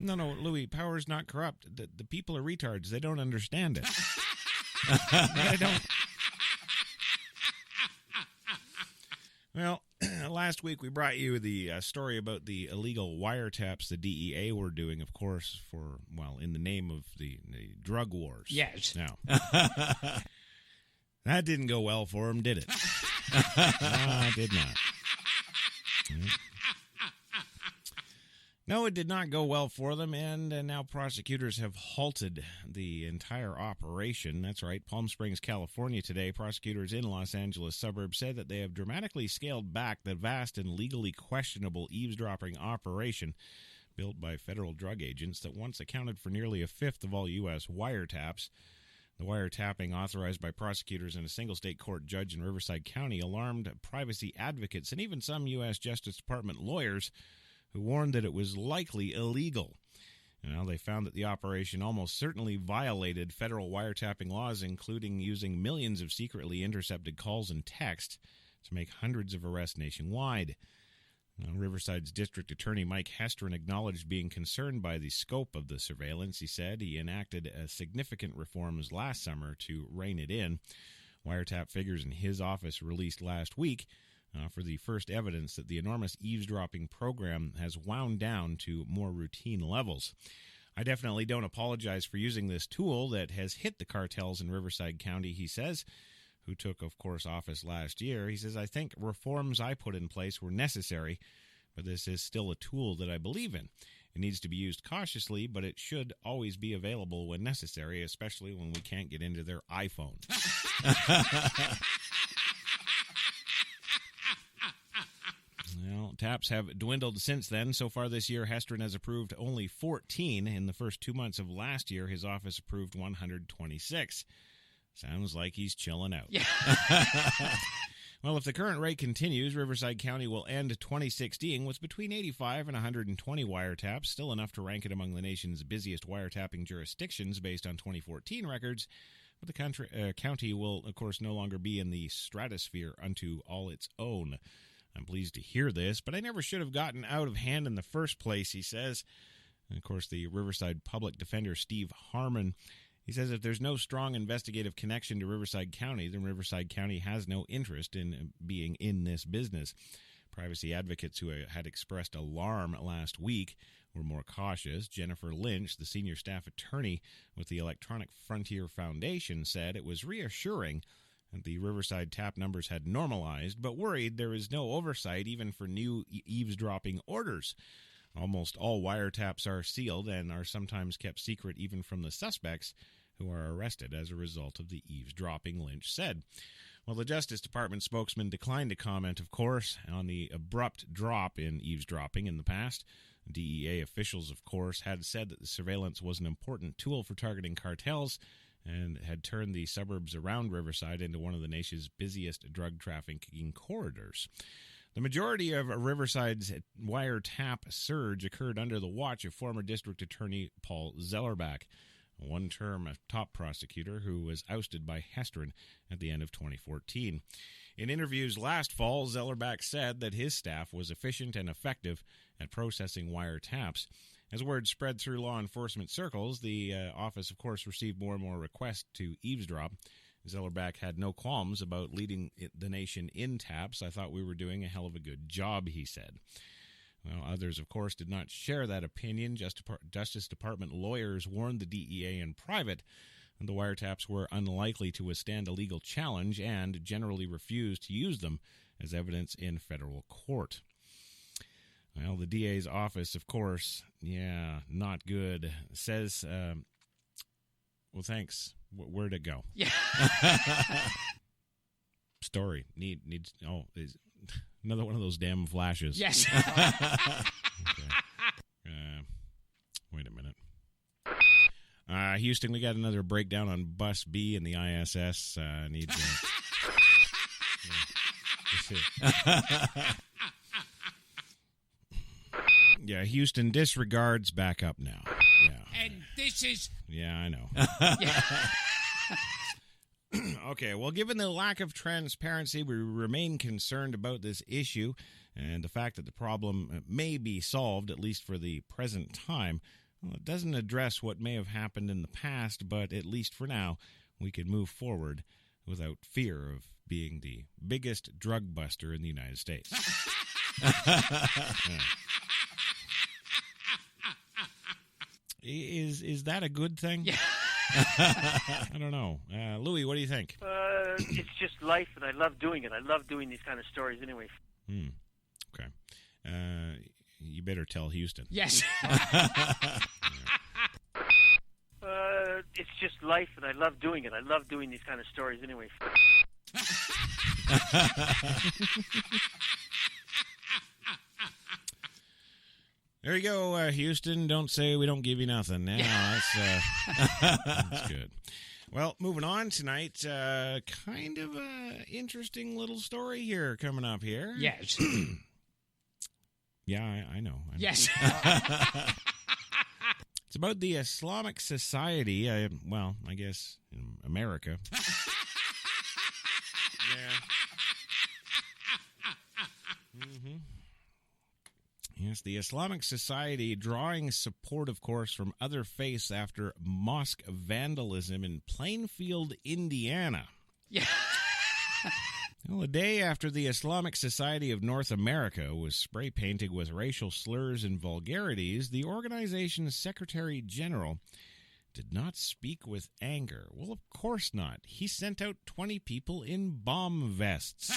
No, Louis, power's not corrupt. The people are retards. They don't understand it. They don't. Well, last week we brought you the story about the illegal wiretaps the DEA were doing, of course, in the name of the drug wars. Yes. Now, that didn't go well for them, did it? It did not. No, it did not go well for them, and now prosecutors have halted the entire operation. That's right, Palm Springs, California today. Prosecutors in Los Angeles suburbs said that they have dramatically scaled back the vast and legally questionable eavesdropping operation built by federal drug agents that once accounted for nearly a fifth of all U.S. wiretaps. The wiretapping, authorized by prosecutors and a single state court judge in Riverside County, alarmed privacy advocates and even some U.S. Justice Department lawyers who warned that it was likely illegal. Now, they found that the operation almost certainly violated federal wiretapping laws, including using millions of secretly intercepted calls and texts to make hundreds of arrests nationwide. Now, Riverside's District Attorney Mike Hestron acknowledged being concerned by the scope of the surveillance. He said he enacted significant reforms last summer to rein it in. Wiretap figures in his office released last week for the first evidence that the enormous eavesdropping program has wound down to more routine levels. I definitely don't apologize for using this tool that has hit the cartels in Riverside County, he says, who took, of course, office last year. He says, I think reforms I put in place were necessary, but this is still a tool that I believe in. It needs to be used cautiously, but it should always be available when necessary, especially when we can't get into their iPhones. Well, taps have dwindled since then. So far this year, Hestron has approved only 14. In the first 2 months of last year, his office approved 126. Sounds like he's chilling out. Yeah. Well, if the current rate continues, Riverside County will end 2016 with between 85 and 120 wiretaps, still enough to rank it among the nation's busiest wiretapping jurisdictions based on 2014 records. But the county will, of course, no longer be in the stratosphere unto all its own. I'm pleased to hear this, but I never should have gotten out of hand in the first place, he says. And, of course, the Riverside Public Defender, Steve Harmon, he says if there's no strong investigative connection to Riverside County, then Riverside County has no interest in being in this business. Privacy advocates who had expressed alarm last week were more cautious. Jennifer Lynch, the senior staff attorney with the Electronic Frontier Foundation, said it was reassuring that the Riverside tap numbers had normalized, but worried there is no oversight even for new eavesdropping orders. Almost all wiretaps are sealed and are sometimes kept secret even from the suspects who are arrested as a result of the eavesdropping, Lynch said. Well, the Justice Department spokesman declined to comment, of course, on the abrupt drop in eavesdropping in the past. DEA officials, of course, had said that the surveillance was an important tool for targeting cartels and had turned the suburbs around Riverside into one of the nation's busiest drug trafficking corridors. The majority of Riverside's wiretap surge occurred under the watch of former District Attorney Paul Zellerbach, a one-term top prosecutor who was ousted by Hestron at the end of 2014. In interviews last fall, Zellerbach said that his staff was efficient and effective at processing wiretaps. As word spread through law enforcement circles, the office, of course, received more and more requests to eavesdrop. Zellerbach had no qualms about leading the nation in taps. I thought we were doing a hell of a good job, he said. Well, others, of course, did not share that opinion. Justice Department lawyers warned the DEA in private that the wiretaps were unlikely to withstand a legal challenge and generally refused to use them as evidence in federal court. Well, the DA's office, of course, not good, says, well, thanks. Where'd it go? Yeah. Story. Needs, is another one of those damn flashes. Yes. Okay. Wait a minute. Houston, we got another breakdown on Bus B and the ISS. Needs. Yeah, Houston disregards back up now. Yeah. And this is... Yeah, I know. Okay, well, given the lack of transparency, we remain concerned about this issue and the fact that the problem may be solved, at least for the present time, Well, it doesn't address what may have happened in the past, but at least for now, we can move forward without fear of being the biggest drug buster in the United States. Is that a good thing? Yeah. I don't know. Louis, what do you think? It's just life, and I love doing it. I love doing these kind of stories anyway. Okay. You better tell Houston. Yes. It's just life, and I love doing it. I love doing these kind of stories anyway. There you go, Houston. Don't say we don't give you nothing. Yeah, that's good. Well, moving on tonight, kind of a interesting little story here coming up here. Yes. Yeah, I know. Yes. It's about the Islamic Society, I guess in America. Yeah. Mm-hmm. Yes, the Islamic Society drawing support, of course, from other faiths after mosque vandalism in Plainfield, Indiana. Yeah. Well, a day after the Islamic Society of North America was spray-painted with racial slurs and vulgarities, the organization's Secretary General did not speak with anger. Well, of course not. He sent out 20 people in bomb vests.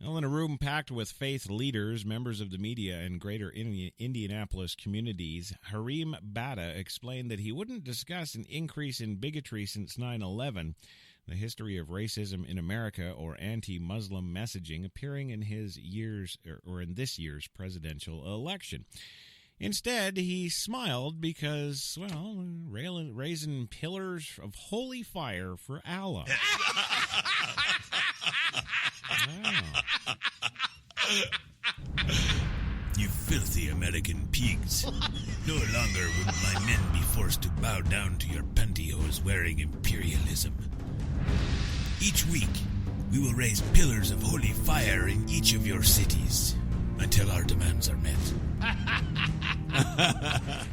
Well, in a room packed with faith leaders, members of the media, and greater Indianapolis communities, Harim Bada explained that he wouldn't discuss an increase in bigotry since 9/11, the history of racism in America, or anti-Muslim messaging appearing in his in this year's presidential election. Instead, he smiled because, raising pillars of holy fire for Allah. You filthy American pigs. No longer will my men be forced to bow down to your pantyhose-wearing imperialism. Each week, we will raise pillars of holy fire in each of your cities until our demands are met. Of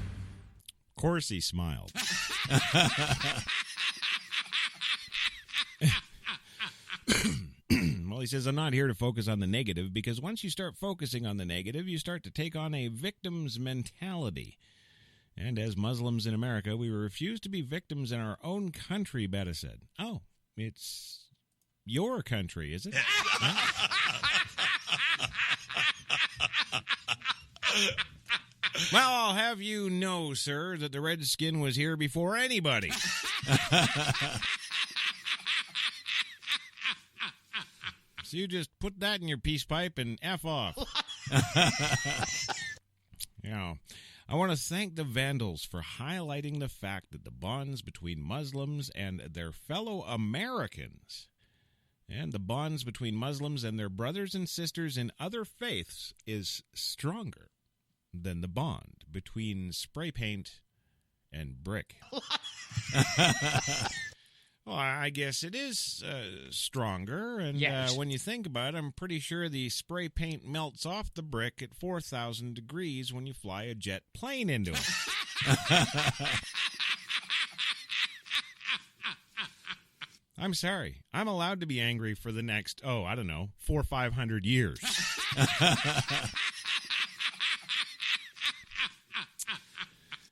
course he smiled. Well, he says, I'm not here to focus on the negative, because once you start focusing on the negative, you start to take on a victim's mentality. And as Muslims in America, we refuse to be victims in our own country, Betta said. Oh, it's your country, is it? Huh? Well, I'll have you know, sir, that the redskin was here before anybody. So you just put that in your peace pipe and F off. I want to thank the vandals for highlighting the fact that the bonds between Muslims and their fellow Americans, and the bonds between Muslims and their brothers and sisters in other faiths, is stronger than the bond between spray paint and brick. Well, I guess it is stronger, and yes. When you think about it, I'm pretty sure the spray paint melts off the brick at 4,000 degrees when you fly a jet plane into it. I'm sorry. I'm allowed to be angry for the next, 400 or 500 years.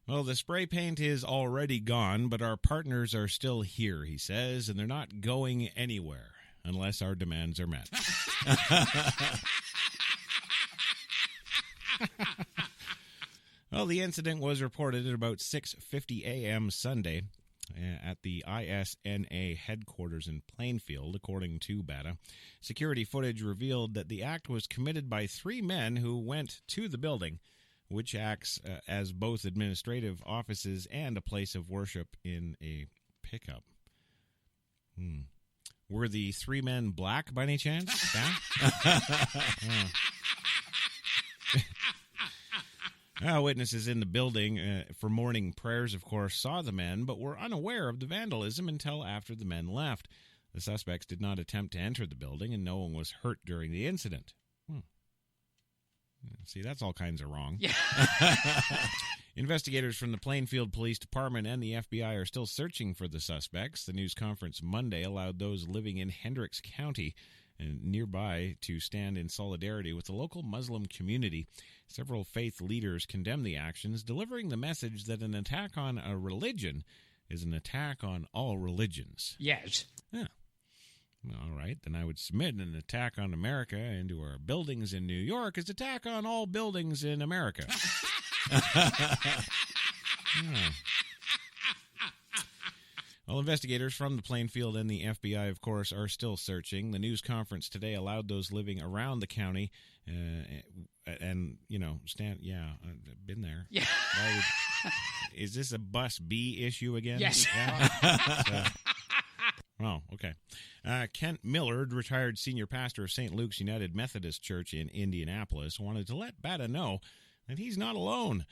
Well, the spray paint is already gone, but our partners are still here, he says, and they're not going anywhere unless our demands are met. Well, the incident was reported at about 6:50 a.m. Sunday at the ISNA headquarters in Plainfield, according to Bada. Security footage revealed that the act was committed by 3 men who went to the building, which acts as both administrative offices and a place of worship in a pickup. Were the 3 men black by any chance? Witnesses in the building for morning prayers, of course, saw the men, but were unaware of the vandalism until after the men left. The suspects did not attempt to enter the building, and no one was hurt during the incident. See, that's all kinds of wrong. Yeah. Investigators from the Plainfield Police Department and the FBI are still searching for the suspects. The news conference Monday allowed those living in Hendricks County and nearby to stand in solidarity with the local Muslim community. Several faith leaders condemned the actions, delivering the message that an attack on a religion is an attack on all religions. Yes. Yeah. All right, then I would submit an attack on America into our buildings in New York is an attack on all buildings in America. Yeah. Well, investigators from the Plainfield and the FBI, of course, are still searching. The news conference today allowed those living around the county and, I've been there. Yeah. Is this a Bus B issue again? Yes. Yeah. Oh, okay. Kent Millard, retired senior pastor of St. Luke's United Methodist Church in Indianapolis, wanted to let Bata know that he's not alone.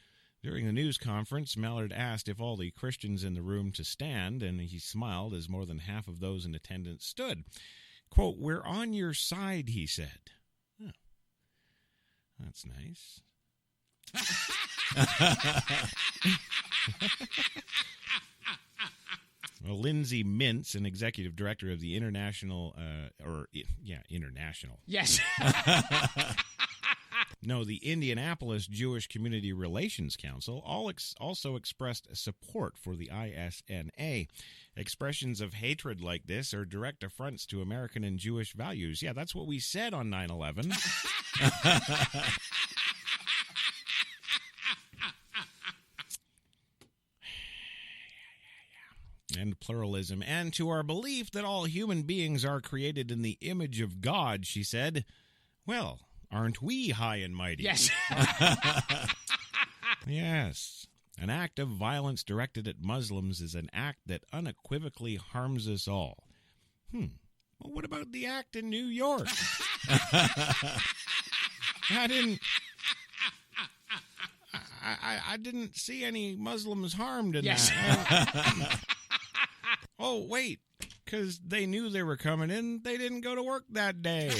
During the news conference, Millard asked if all the Christians in the room to stand, and he smiled as more than half of those in attendance stood. Quote, "We're on your side," he said. Oh, that's nice. Well, Lindsay Mintz, an executive director of the International. Yes. No, the Indianapolis Jewish Community Relations Council also expressed support for the ISNA. Expressions of hatred like this are direct affronts to American and Jewish values. Yeah, that's what we said on 9/11. And pluralism, and to our belief that all human beings are created in the image of God, she said. Well, aren't we high and mighty? Yes. Yes. An act of violence directed at Muslims is an act that unequivocally harms us all. Well, what about the act in New York? I didn't see any Muslims harmed in that. Oh, wait, because they knew they were coming in. They didn't go to work that day.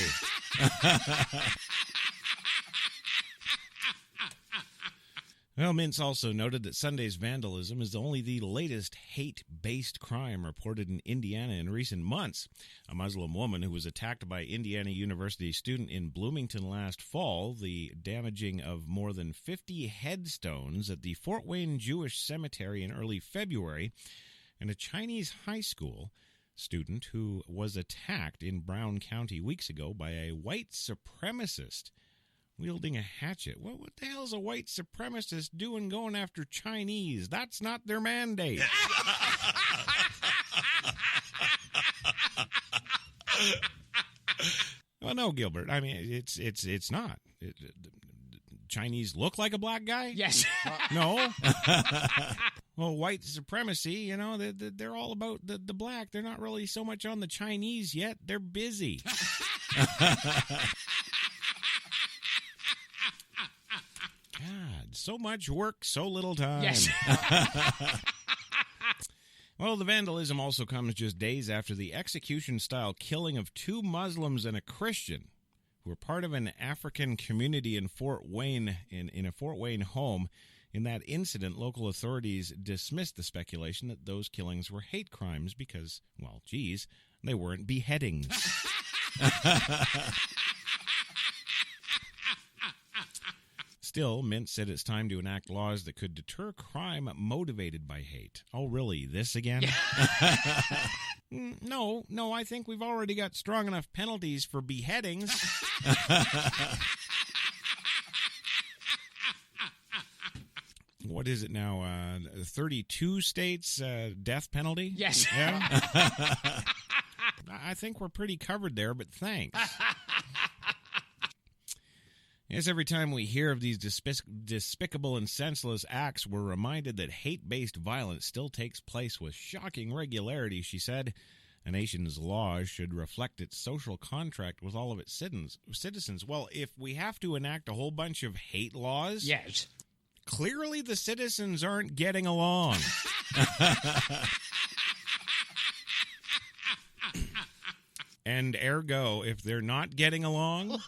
Well, Mintz also noted that Sunday's vandalism is only the latest hate-based crime reported in Indiana in recent months. A Muslim woman who was attacked by Indiana University student in Bloomington last fall, the damaging of more than 50 headstones at the Fort Wayne Jewish Cemetery in early February, and a Chinese high school student who was attacked in Brown County weeks ago by a white supremacist wielding a hatchet. Well, what the hell is a white supremacist doing going after Chinese? That's not their mandate. Well, no, Gilbert. I mean, it's not. Chinese look like a black guy? Yes. No. Well, white supremacy, they're all about the black. They're not really so much on the Chinese yet. They're busy. God, so much work, so little time. Yes. Well, the vandalism also comes just days after the execution-style killing of 2 Muslims and a Christian who were part of an African community in Fort Wayne, in a Fort Wayne home. In that incident, local authorities dismissed the speculation that those killings were hate crimes because, well, geez, they weren't beheadings. Still, Mintz said it's time to enact laws that could deter crime motivated by hate. Oh, really? This again? No, I think we've already got strong enough penalties for beheadings. What is it now? 32 states death penalty? Yes. Yeah? I think we're pretty covered there, but thanks. Yes, every time we hear of these despicable and senseless acts, we're reminded that hate-based violence still takes place with shocking regularity, she said. A nation's laws should reflect its social contract with all of its citizens. Well, if we have to enact a whole bunch of hate laws, yes, clearly the citizens aren't getting along. And ergo, if they're not getting along,